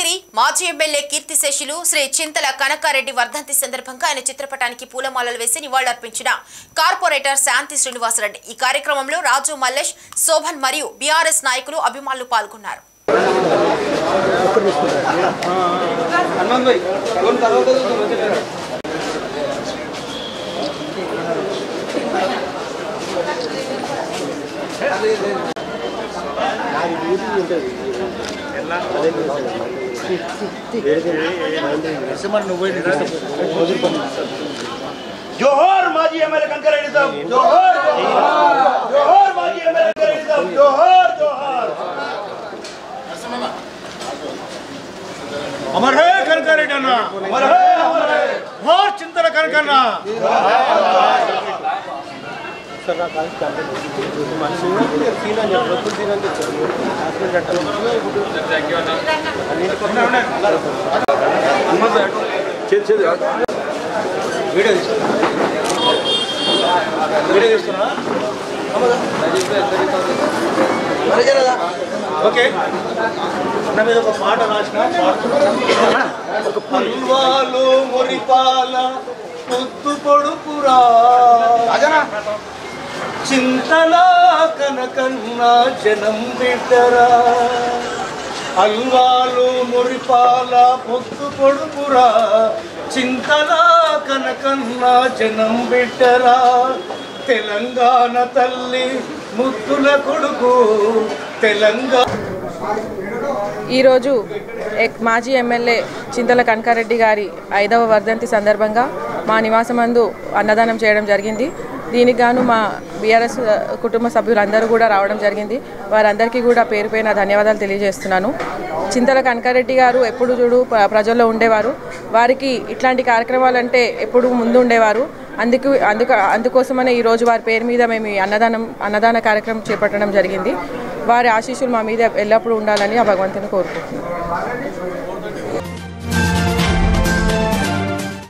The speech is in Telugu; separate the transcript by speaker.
Speaker 1: మల్కజ్గిరి మాజీ ఎమ్మెల్యే కీర్తిశేషులు శ్రీ చింతల కనకారెడ్డి వర్ధంతి సందర్భంగా ఆయన చిత్రపటానికి పూలమాలలు వేసి నివాళులర్పించిన కార్పొరేటర్ శాంతి శ్రీనివాసరెడ్డి. ఈ కార్యక్రమంలో రాజు మల్లేష్, శోభన్ మరియు బీఆర్ఎస్ నాయకులు, అభిమానులు పాల్గొన్నారు.
Speaker 2: जोहर माजी एमएलए कंकरेड्डी साहब, जोहर जोहर माजी एमएलए कंकरेड्डी साहब, जोहर जोहर। अमर है कंकरेड्डी अन्ना, अमर है जोहर चिंतन कनकन्ना। ఓకే నా మీద ఒక పాట రాసిన పల్వాలు మురిపాల పొద్దు పొడుపురా చింతల కనకన్న జనం బిడ్డరా అల్వాలు మురిపాల పొద్దు పొడుపురా చింతల కనకన్న జనం బిడ్డరా తెలంగాణ తల్లి ముద్దుల కొడుకు తెలంగాణ.
Speaker 3: ఈరోజు మాజీ ఎమ్మెల్యే చింతల కనకారెడ్డి గారి 5వ వర్ధంతి సందర్భంగా మా నివాసమందు అన్నదానం చేయడం జరిగింది. దీనికి గాను మా బీఆర్ఎస్ కుటుంబ సభ్యులందరూ కూడా రావడం జరిగింది. వారందరికీ కూడా పేరు పైన ధన్యవాదాలు తెలియజేస్తున్నాను. చింతల కనకారెడ్డి గారు ఎప్పుడు చూడు ప్రజల్లో ఉండేవారు. వారికి ఇట్లాంటి కార్యక్రమాలంటే ఎప్పుడు ముందు ఉండేవారు. అందుకోసమనే ఈరోజు వారి పేరు మీద మేము అన్నదాన కార్యక్రమం చేపట్టడం జరిగింది. వారి ఆశీస్సులు మా మీద ఎల్లప్పుడూ ఉండాలని ఆ భగవంతుని కోరుకుంటున్నాను.